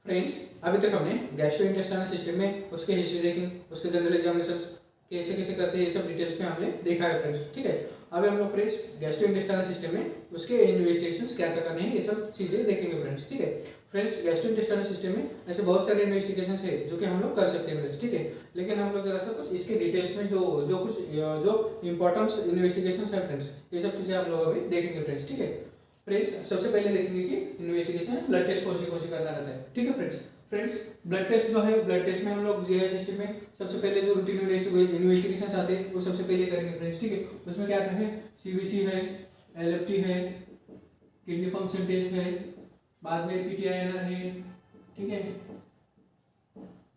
Friends, अभी तक हमने गैस्ट्रोइंटेस्टाइनल सिस्टम में उसके हिस्ट्री रेकिंग, उसके जनरल एग्जामिनेशन कैसे कैसे करते हैं, ये सब डिटेल्स में हमने देखा है फ्रेंड्स। ठीक है, अभी हम लोग फ्रेंड्स गैस्ट्रोइंटेस्टाइनल सिस्टम में उसके इन्वेस्टिगेशंस क्या क्या करने हैं, ये सब चीज़ें देखेंगे फ्रेंड्स। ठीक है फ्रेंड्स, गैस्ट्रोइंटेस्टाइनल सिस्टम में ऐसे बहुत सारे इन्वेस्टिगेशन है जो कि हम लोग कर सकते हैं फ्रेंड्स। ठीक है, लेकिन हम लोग जरा सा कुछ इसके डिटेल्स में जो इंपॉर्टेंट इन्वेस्टिगेशन है फ्रेंड्स, ये सब चीज़ें आप लोग अभी देखेंगे फ्रेंड्स। ठीक है फ्रेंड्स, सबसे पहले देखेंगे कि इन्वेस्टिगेशन ब्लड टेस्ट कौन सी करना रहता है। ठीक है फ्रेंड्स ब्लड टेस्ट जो है, ब्लड टेस्ट में हम लोग जीआई सिस्टम में सबसे पहले जो रूटीन इन्वेस्टिगेशन आते हैं वो सबसे पहले करेंगे फ्रेंड्स। ठीक है, उसमें क्या क्या है, सीबीसी है, एलएफटी है, किडनी फंक्शन टेस्ट है, बाद में पीटीआईएनआर है। ठीक है,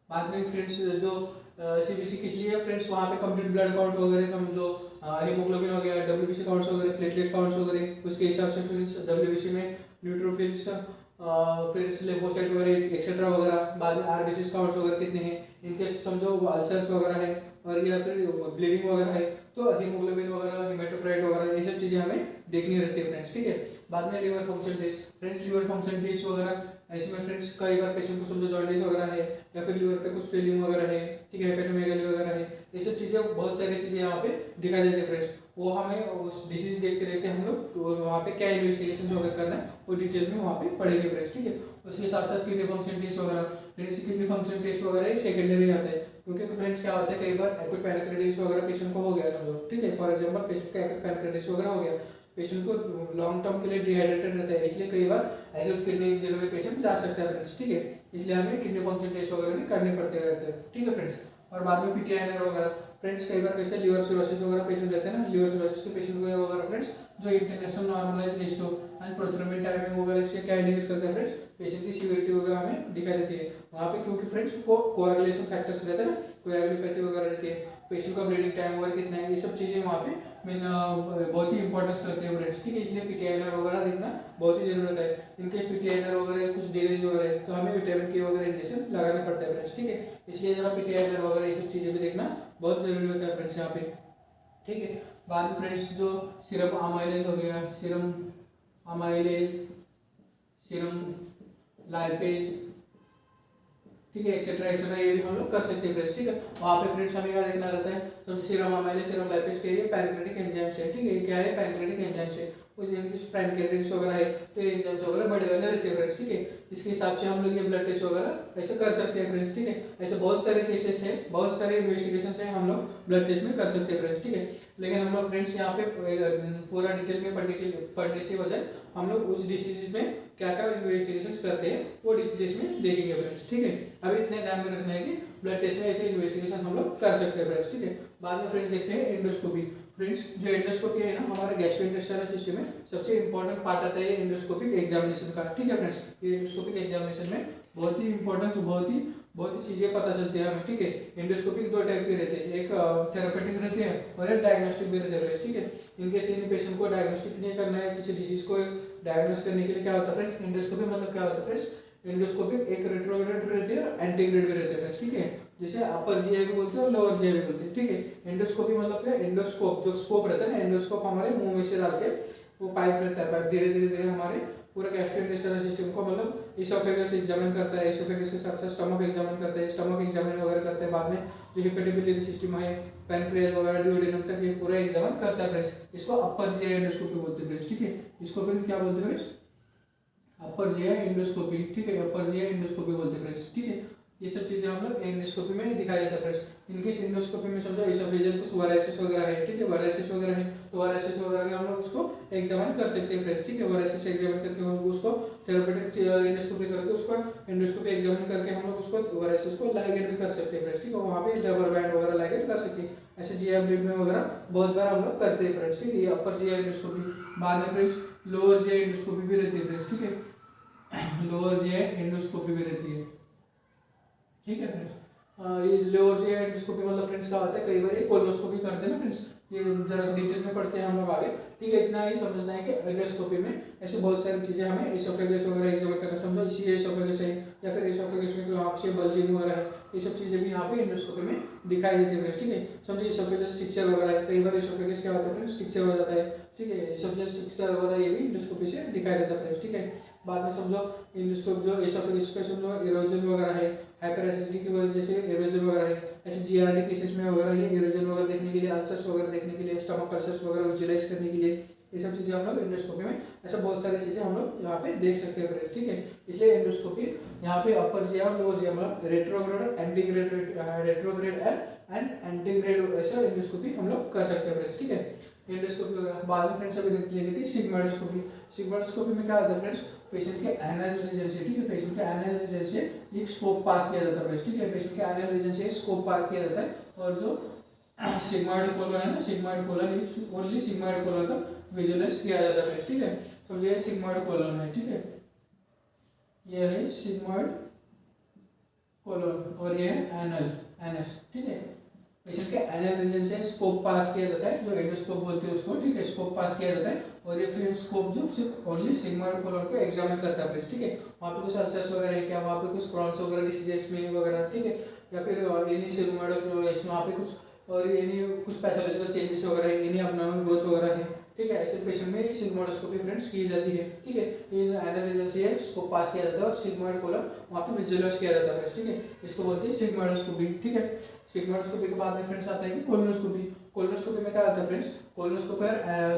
बाद में फ्रेंड्स जो सीबीसी किस लिए है फ्रेंड्स, वहाँ पे कंप्लीट ब्लड काउंट वगैरह समझो, हीमोग्लोबिन हो गया, डब्ल्यूबीसी काउंट्स वगैरह, प्लेटलेट काउंट्स वगैरह, उसके हिसाब से फ्रेंड्स डब्ल्यूबीसी में न्यूट्रोफिल्स फ्रेंड्स लेम्फोसाइट वगैरह एक्सेट्रा वगैरह, बाद में आरबीसी काउंट्स वगैरह कितने हैं, इनके समझो अल्सर्स वगैरह है और या फिर ब्लीडिंग वगैरह है तो हीमोग्लोबिन वगैरह, हेमेटोक्राइट वगैरह, ये सब चीज़ें हमें देखनी रहती है फ्रेंड्स। ठीक है, बाद में liver function test friends, liver function test वगैरह ऐसे में फ्रेंड्स कई बार पेशेंट को समझो जॉन्डिस वगैरह है या फिर लीवर पे कुछ फेलिंग वगैरह है, ठीक है, हेपेटोमेगाली वगैरह है, ये सब चीज़ें बहुत सारी चीज़ें यहाँ पे दिखाई देती है फ्रेंड्स। वो हमें उस डिसीज देखते रहते हम लोग तो वहाँ पे क्या इन्वेस्टिगेशन वगैरह करना है वो डिटेल में वहाँ पे पढ़ेंगे फ्रेंड्स। ठीक है, उसके साथ साथ किडनी फंक्शन टेस्ट वगैरह फ्रेंड्स, किडनी फंक्शन टेस्ट वगैरह एक सेकेंडरी आता है क्योंकि तो फ्रेंड्स क्या होता है कई बार एक्यूट पैनक्रेटिस वगैरह पेशेंट को हो गया समझो। ठीक है, फॉर एग्जांपल पेशेंट का एक्यूट पैनक्रेटिस वगैरह हो गया, पेशेंट को लॉन्ग टर्म के लिए डिहाइड्रेटेड रहता है, इसलिए कई बार एक्यूट किडनी इंजरी में पेशेंट जा सकता है फ्रेंड्स। ठीक है, इसलिए हमें किडनी फंक्शन टेस्ट वगैरह भी करने पड़ते रहते हैं। ठीक है फ्रेंड्स, और बाद में पीटीआईएनआर वगैरह फ्रेंड्स, कई बार कैसे लीवर सिरोसिस वगैरह पेशेंट रहते हैं ना, लीवर सिरोसिस के पेशेंट को वगैरह फ्रेंड्स जो international normalized histo and prothrombin timing वगैरह इसके क्या इंडिकेट करते हैं फ्रेंड्स, पेशेंट की सीवियरिटी वगैरह हमें दिखाई देती है वहाँ पे, क्योंकि फ्रेंड्स को कोएगुलेशन फैक्टर्स रहते हैं ना, कोएगुलोपैथी वगैरह रहती है, पेशेंट का ब्लीडिंग टाइम वगैरह कितना है, ये सब चीज़ें वहाँ पे बहुत ही इंपॉर्टेंस करते हैं फ्रेंड्स। ठीक है, इसलिए पीटीआईएनआर वगैरह देखना बहुत ही जरूरत है। इनकेस पीटीआईएनआर वगैरह कुछ डैमेज हो रहा है तो हमें विटामिन के वगैरह इंजेक्शन लगाना पड़ता है फ्रेंड्स। ठीक है, इसलिए जरा पीटीआईएनआर वगैरह ये सब चीज़ें भी देखना बहुत जरूरी होता है फ्रेंड्स यहाँ पे। ठीक है, बाद में फ्रेंड्स जो सीरम अमाइलेज हो गया, सीरम अमाइलेज, सीरम लाइपेज, ठीक है, एक्सेट्रा एक्सेट्रा, ये भी हम लोग कर सकते हैं फ्रेंड्स। ठीक है, वहाँ पे फ्रेंड्स हमें क्या देखना रहता है, तो सीरम अमाइलेज, सीरम लाइपेज के ये पैनक्रेटिक एंजाइम्स है। ठीक है, क्या है, पैनक्रेटिक एंजाइम्स है, कुछ इनकी पैनक्रेटिस वगैरह है तो ये एंजाइम्स वगैरह बड़े वाले रहते हैं फ्रेंड्स। ठीक है, इसके हिसाब से हम लोग ये ब्लड टेस्ट वगैरह ऐसे कर सकते हैं फ्रेंड्स। ठीक है, ऐसे बहुत सारे केसेस है, बहुत सारे इन्वेस्टिगेशन है हम लोग ब्लड टेस्ट में कर सकते हैं फ्रेंड्स। ठीक है, लेकिन हम लोग फ्रेंड्स यहाँ पे पूरा डिटेल में पढ़ने से बजाय हम लोग उस डिसीजेस में क्या क्या इन्वेस्टिगेशंस करते हैं वो डिसीजेस में देखेंगे फ्रेंड्स। ठीक है, अभी इतने ध्यान में रखना है कि ब्लड टेस्ट में ऐसे इन्वेस्टिगेशन हम लोग कर सकते हैं फ्रेंड्स। ठीक है, बाद में फ्रेंड्स देखते हैं एंडोस्कोपी। फ्रेंड्स जो एंडोस्कोपी है ना, हमारे गैस्ट्रोइंटेस्टाइनल सिस्टम में सबसे इंपॉर्टेंट पार्ट आता है एंडोस्कोपिक एग्जामिनेशन का। ठीक है फ्रेंड्स, ये एंडोस्कोपिक एग्जामिनेशन में बहुत ही इंपॉर्टेंट बहुत ही चीज़ें पता चलती है हमें। ठीक है, एंडोस्कोपिक दो टाइप के रहते हैं, एक थेरापेटिक रहते हैं और एक डायग्नोस्टिक भी रहते हैं। ठीक है, इनके से इन पेशेंट को डायग्नोस्टिक नहीं करना है, किसी डिसीज को डायग्नोस करने के लिए क्या होता है फ्रेंड्स, एंडोस्कोपी मतलब क्या होता है फ्रेंड्स, एंडोस्कोपिक एक रेट्रोग्रेड भी रहती है और एंटीग्रेड भी रहते हैं फ्रेंड्स। ठीक है, जैसे अपर जीआई भी बोलते हैं और लोअर जीआई भी बोलते हैं। ठीक है, एंडोस्कोपी मतलब क्या, एंडोस्कोप जो स्कोप रहता है ना, एंडोस्कोप हमारे मुंह में से डाल के वो पाइप रहता है, पाइप धीरे धीरे धीरे हमारे पूरा गैस्ट्रोइंटेस्टाइनल सिस्टम को मतलब इसोफेगस एग्जामिन करता है, इसोफेगस के साथ साथ स्टमक एग्जामिन करता है, स्टमक एग्जामिन वगैरह करते हैं, बाद में जो हिपेटोबिलियरी सिस्टम है, पैनक्रियाज वगैरह, ड्यूडेनम तक ये पूरा एग्जामिन करता है फ्रेंड्स। इसको अपर जीआई एंडोस्कोपी बोलते हैं फ्रेंड्स। ठीक है, इसको फिर क्या बोलते हैं फ्रेंड्स, अपर जीआई एंडोस्कोपी। ठीक है, अपर जीआई एंडोस्कोपी बोलते हैं फ्रेंड्स। ठीक है, ये सब चीजें हम लोग एंडोस्कोपी में दिखाया जाता है फ्रेंड्स। इनकेस एंडोस्कोपी में समझो इसोफेजियल कुछ वराइसिस वगैरह है, ठीक है, वराइसिस वगैरह है तो वराइसिस वगैरह के हम लोग उसको एग्जामिन कर सकते हैं फ्रेंड्स। ठीक है, वराइसिस एग्जामिन करके हम लोग उसको थेरेपेटिक एंडोस्कोपी करके उसको एंडोस्कोपी एग्जामिन करके हम लोग उसको वराइसिस को लाइगेट भी कर सकते हैं फ्रेंड्स। ठीक है, वहाँ पे रबर बैंड वगैरह लाइगेट कर सकते हैं, ऐसे जीआई ब्लड में वगैरह बहुत बार हम लोग करते हैं फ्रेंड्स। ठीक है, ये अपर जीआई एंडोस्कोपी। बाद में फ्रेंड्स लोअर जीआई एंडोस्कोपी भी रहती है फ्रेंड्स। ठीक है, लोअर जीआई एंडोस्कोपी भी रहती है। ठीक है फ्रेंड्स, ये लोअर जीआई एंडोस्कोपी मतलब फ्रेंड्स क्या होता है, कई बार ये कोलोनोस्कोपी करते हैं ना फ्रेंड्स, ये जरा सा डिटेल में पढ़ते हैं हम लोग आगे। ठीक है, इतना ही समझना है कि एंडोस्कोपी में ऐसे बहुत सारी चीजें हमें इसोफेगस वगैरह एग्जामिन करना, समझो इसी एसोफेगस है या फिर एसोफेगस में यहाँ से बल्जिंग वगैरह है, ये सब चीज़ें भी यहाँ पे एंडोस्कोपी में दिखाई देती है फ्रेंड्स। ठीक है, समझिए एसोफेगस स्ट्रक्चर वगैरह है, कई बार एसोफेगस क्या होता है फ्रेंड्स स्ट्रक्चर हो जाता है। ठीक है, एसोफेगस स्ट्रक्चर वगैरह ये भी एंडोस्कोपी से दिखाई देता है फ्रेंड्स। ठीक है, बाद में समझो एंडोस्कोप जो एसोफेगस पे समझो इरोजन वगैरह है, हाइपर एसिडिटी की वजह से इरोजन वगैरह है, ऐसे जीआरडी केसेस में वगैरह ये इरोजन वगैरह देखने के लिए, अल्सर्स वगैरह देखने के लिए, स्टमक अल्सर्स वगैरह विजुलाइज करने के लिए, ये सब चीज़ें हम लोग एंडोस्कोपी में ऐसा बहुत सारी चीज़ें हम लोग यहाँ पे देख सकते हैं फ्रेंड्स। ठीक है, इसलिए एंडोस्कोपी यहाँ पे अपर जिया और लोअर जिया मतलब रेट्रोग्रेड एंड एंटीग्रेड ऐसा एंडोस्कोपी हम लोग कर सकते हैं फ्रेंड्स। ठीक है, एंडोस्कोपी बाद में फ्रेंड्स अभी देख लेंगे सिग्मोइडोस्कोपी। सिग्मोइडोस्कोपी में क्या होता है फ्रेंड्स, पेशेंट के एनल रीजन से, ठीक है, पेशेंट के एनल रीजन से एक स्कोप पास किया जाता है फ्रेंड्स। ठीक है, पेशेंट के एनल रीजन से एक स्कोप पास किया जाता है और जो सिग्मॉइड कोलन है ना, sigmoid colon only sigmoid colon का विजुअलाइज किया जाता है फ्रेंड्स। ठीक है, तो ये सिग्मॉइड कोलन है। ठीक है, ये है सिग्मॉइड कोलन और ये है एनल एनस। ठीक है, पेशेंट के एनल रीजन से स्कोप पास किया जाता है, जो एंडोस्कोप बोलते हैं उसको। ठीक है, स्कोप पास किया जाता है और ये फिर स्कोप जो सिर्फ ओनली सिग्मॉइड कोलन को एग्जामिन करता है फ्रेंड्स। ठीक है, वहाँ पे कुछ अल्सर्स वगैरह है क्या, वहाँ पे कुछ क्रॉन्स वगैरह डिसीजेस में वगैरह, ठीक है, या फिर एनी सिग्मॉइड वहाँ पे कुछ और एनी कुछ पैथोलॉजिकल चेंजेस वगैरह है, एनी अबनॉर्मल ग्रोथ वगैरह है। ठीक है, ऐसे पेशेंट में सिग्मोइडोस्कोपी फ्रेंड्स की जाती है। ठीक है, ये एनल रीजन से स्कोप पास किया जाता है और सिग्मॉइड कोलन वहाँ पे विजुअलाइज किया जाता है। ठीक है, इसको बोलते हैं सिग्मोइडोस्कोपी। ठीक है, सिग्मोइडोस्कोपी के बाद में फ्रेंड्स आता है कि कोलोनोस्कोपी। कोलोनोस्कोपी में क्या आता है फ्रेंड्स, कोलोनोस्कोपी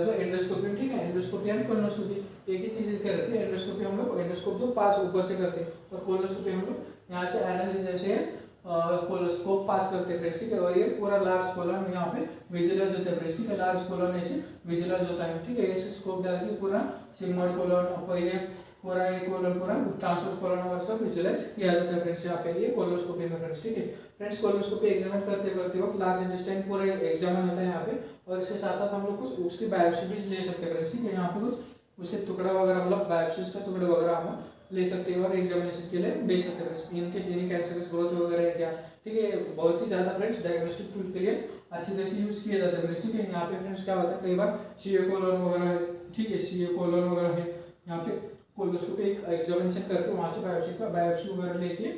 जो एंडोस्कोपी, ठीक है, एंडोस्कोपी एंड कोलोनोस्कोपी एक ही चीज क्या रहती है। एंडोस्कोपी हम लोग एंडोस्कोप जो पास ऊपर से करते हैं और कोलोनोस्कोपी हम लोग यहाँ से एनल रीजन से स्कोप पास करते हैं फ्रेंड्स। ठीक है, और ये पूरा लार्ज कोलन यहाँ पे विजुअलाइज होता है फ्रेंड्स। ठीक है, लार्ज कोलन ऐसे विजुअलाइज होता है। ठीक है, ऐसे स्कोप डाल के पूरा सिग्मॉइड कोलन और ये पूरा ये कोलन पूरा ट्रांसवर्स कोलन और सब विजुअलाइज किया जाता है फ्रेंड्स यहाँ पे ये कोलोनोस्कोपी में फ्रेंड्स। ठीक है फ्रेंड्स, कोलोनोस्कोपी एग्जामिन करते वक्त लार्ज इंटेस्टाइन पूरा एग्जामिन होता है यहाँ पे और इसके साथ साथ हम लोग कुछ उसकी बायोप्सी भी ले सकते हैं फ्रेंड्स। ठीक है, यहाँ पे कुछ उसके टुकड़ा वगैरह मतलब बायोप्सीज का टुकड़ा वगैरह हम ले सकते हैं और एग्जामिनेशन के लिए भेज सकते हैं। इनके एनी कैंसरस ग्रोथ वगैरह है क्या, ठीक है, बहुत ही ज़्यादा फ्रेंड्स डायग्नोस्टिक टूल के लिए अच्छी तरह से यूज़ किया जाता है फ्रेंड्स। ठीक है, यहाँ पे फ्रेंड्स क्या होता है कई बार सीए कोलन वगैरह है, ठीक है, सीए कोलन वगैरह है, यहाँ पे कोलोनोस्कोपी एक एग्जामिनेशन करके वहाँ से बायोप्सी वगैरह लेके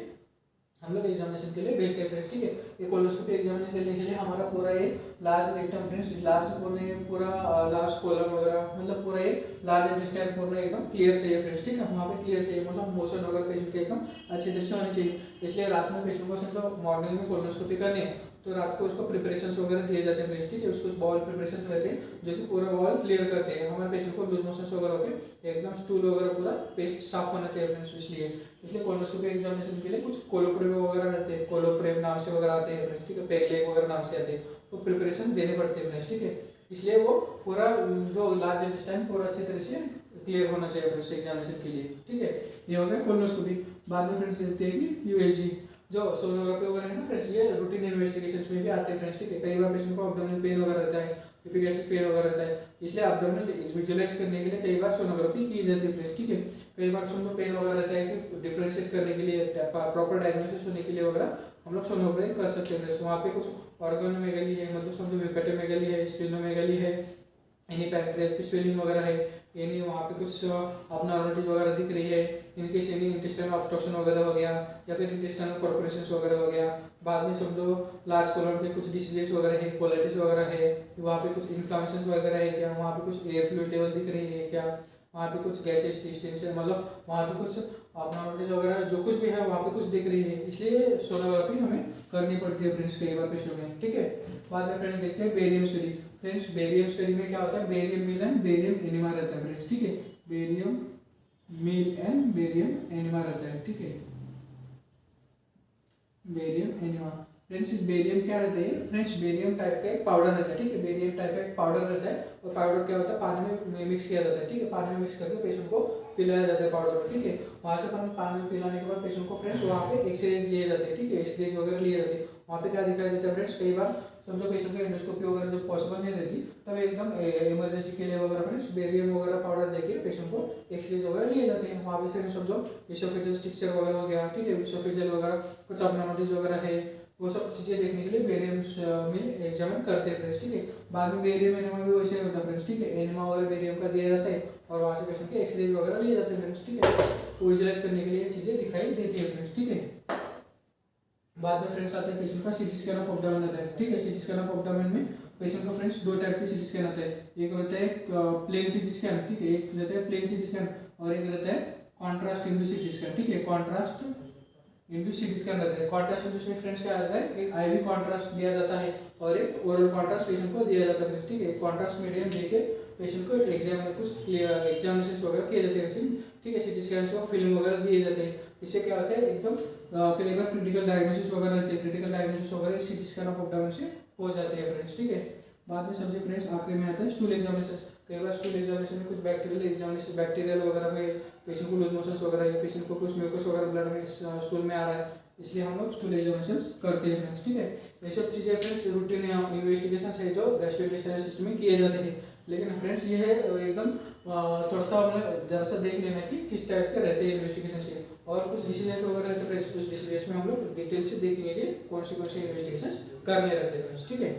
हम लोग एग्जामिनेशन के लिए भेजते हैं फ्रेंड्स। ठीक है, ये कोलोनोस्कोपी एग्जामिनेशन करने के लिए हमारा पूरा ये लार्ज रेक्टम फ्रेंड्स, लार्ज पूरा लार्ज कोलन वगैरह मतलब पूरा ये लार्ज इंटेस्टाइन पूरा एकदम क्लियर चाहिए फ्रेंड्स। ठीक है, वहाँ पे क्लियर चाहिए, मोशन वगैरह पेशेंट के एकदम अच्छी तरह से होनी चाहिए। इसलिए रात में पेशेंट को समझो मॉर्निंग में कोलोनोस्कोपी करनी है तो रात को उसको प्रिपरेशन वगैरह दिए जाते हैं फ्रेंड्स। ठीक है, उसको बॉल प्रिपरेशन रहते हैं जो कि पूरा बॉल क्लियर करते हैं। हमारे पेशेंट को लूज मोशन वगैरह होते एकदम स्टूल वगैरह पूरा पेस्ट साफ होना चाहिए फ्रेंड्स। इसलिए कोलोनोस्कोपी एग्जामिनेशन के लिए कुछ कोलोप्रेम वगैरह रहते हैं, कोलोप्रेम नाम से वगैरह आते हैं फ्रेंड्स। ठीक है, पेगलेग वगैरह नाम से आते हैं, तो प्रिपरेशन देने पड़ते हैं फ्रेंड्स। ठीक है, इसलिए वो पूरा जो लार्ज इंटेस्टाइन पूरा अच्छी तरह से क्लियर होना चाहिए फ्रेंड्स एग्जामिनेशन के लिए। ठीक है, ये हो गया कोलोनोस्कोपी। बाद में फ्रेंड्स देखते हैं कि यूएसजी जो सोनोग्राफी वगैरह है ना फ्रेंड्स, ये रूटीन इन्वेस्टिगेशंस में भी आते हैं फ्रेंड्स। ठीक है, कई बार पेशेंट को अब्डोमिनल पेन वगैरह रहता है, एपिगैस्ट्रिक पेन वगैरह रहता है, इसलिए अब्डोमिनल विजुअलाइज करने के लिए कई बार सोनोग्राफी की जाती है फ्रेंड्स। ठीक है, कई बार समझो पेन वगैरह रहता है कि डिफ्रेंशिएट करने के लिए प्रॉपर डायग्नोसिस होने के लिए वगैरह हम लोग सोनोग्राफी कर सकते हैं फ्रेंड्स। वहाँ पे कुछ ऑर्गेनोमेगाली है, मतलब समझो हेपेटोमेगाली है, स्प्लीनोमेगाली है, एनी पैंक्रियास की स्वेलिंग वगैरह है, यानी वहाँ पे कुछ अबनॉर्मलिटीज वगैरह दिख रही है, इनके से इंटेस्टाइनल ऑब्स्ट्रक्शन वगैरह हो गया या फिर इंटेस्टाइनल परफोरेशंस वगैरह हो गया। बाद में समझो लार्ज कोलन पे कुछ डिसीजेस वगैरह है, कोलाइटिस वगैरह है, वहाँ पे कुछ इन्फ्लामेशन वगैरह है क्या, वहाँ पे कुछ एयर फ्लूइड लेवल दिख रही है क्या, वहाँ पे कुछ गैसेस डिस्टेंशन मतलब वहाँ पे कुछ अबनॉर्मलिटीज वगैरह जो कुछ भी है वहाँ पे कुछ दिख रही है, इसलिए सोनोग्राफी हमें करनी पड़ती है फ्रेंड्स कई बार पेशेंट में। ठीक है, बाद में फ्रेंड्स देखते हैं barium study. Friends barium study में क्या होता है, barium meal and barium enema रहता है फ्रेंड्स। ठीक है, barium meal and barium enema रहता है। ठीक है, बेरियम एनिमा फ्रेंड्स, बेरियम क्या रहता है फ्रेंड्स, बेरियम टाइप का एक पाउडर रहता है। ठीक है, बेरियम टाइप का एक पाउडर रहता है और पाउडर क्या होता है पानी में मिक्स किया जाता है। ठीक है, पानी में मिक्स करके पेशेंट को पिलाया जाता है पाउडर को। ठीक है, वहाँ से पानी में पिलाने के बाद पेशेंट को फ्रेंड्स वहाँ पे एक्सरेज लिए जाते हैं। ठीक है, एक्सरेज वगैरह लिए जाते हैं, वहाँ पे क्या दिखाई देता है फ्रेंड्स, कई बार समझो पेशेंट को एंडोस्कोपी वगैरह जब पॉसिबल नहीं रहती तब एकदम इमरजेंसी के लिए वगैरह फ्रेंड्स बेरियम वगैरह पाउडर देके पेशेंट को एक्सरेज वगैरह लिए जाते हैं। वहाँ पे फिर समझो इसोफेजियल स्ट्रक्चर वगैरह हो गया। ठीक है, इसोफेजियल वगैरह कुछ अबनॉर्मलिटीज वगैरह है, वो सब चीज़ें देखने के लिए बेरियम में एग्जामिन करते हैं फ्रेंड्स। ठीक है, बाद में बेरियम एनिमा भी वैसे होता है फ्रेंड्स। ठीक है, एनिमा वगैरह बेरियम का दिया जाता है और वहाँ से पेशेंट के एक्सरेज वगैरह लिए जाते हैं फ्रेंड्स। ठीक है, वो विजुलाइज करने के लिए ये चीज़ें दिखाई देती है फ्रेंड्स, ठीक है। बाद में फ्रेंड्स आते हैं पेशेंट का सीटी स्कैन ऑफ एब्डोमेन आता है, ठीक है। सीटी स्कैन ऑफ एब्डोमेन में पेशेंट को फ्रेंड्स दो टाइप के सीटी स्कैन आता है, एक रहता है प्लेन सीटी स्कैन, ठीक है, एक रहता है प्लेन सीटी स्कैन और एक रहता है कॉन्ट्रास्ट इंडू सीटी स्कैन, ठीक है। कॉन्ट्रास्ट इंडू सीटी स्कैन रहता है। कॉन्ट्रास्ट इंडू में फ्रेंड्स क्या आता है, एक आईवी कॉन्ट्रास्ट दिया जाता है और एक ओरल कॉन्ट्रास्ट पेशेंट को दिया जाता है, ठीक है। कॉन्ट्रास्ट मीडियम देके पेशेंट को एग्जाम में कुछ एग्जामिनेशन वगैरह किए जाते हैं, ठीक है। सीटी स्कैन को फिल्म वगैरह दिए जाते हैं। इससे क्या होता है, एकदम कई बार क्रिटिकल डायग्नोसिस वगैरह रहती है, क्रिटिकल डायग्नोसिस वगैरह सीटी स्कैन ऑफ एब्डोमेन से हो जाते हैं फ्रेंड्स, ठीक है। बाद में सबसे फ्रेंड्स आखिरी में आता है स्टूल एग्जामिनेशन। कई बार स्टूल एग्जामिनेशन में कुछ बैक्टीरियल वगैरह में पेशेंट को लूज मोशंस वगैरह या पेशेंट को कुछ म्यूकस वगैरह ब्लड में स्टूल में आ रहा है, इसलिए हम लोग स्टूल एग्जामिनेशन करते हैं फ्रेंड्स, ठीक है। ये सब चीज़ें फ्रेंड्स रूटीन इन्वेस्टिगेशन है जो गैस्ट्रोइंटेस्टाइनल सिस्टम में किए जाते हैं। लेकिन फ्रेंड्स ये है एकदम थोड़ा सा जरा सा देख लेना कि किस टाइप के रहते हैं इन्वेस्टिगेशन से, और कुछ डिसीजन वगैरह रहते हैं फ्रेंड्स, कुछ डिसीजन में हम लोग डिटेल से देखेंगे कि कौन से इन्वेस्टिगेशन करने रहते हैं फ्रेंड्स, ठीक है।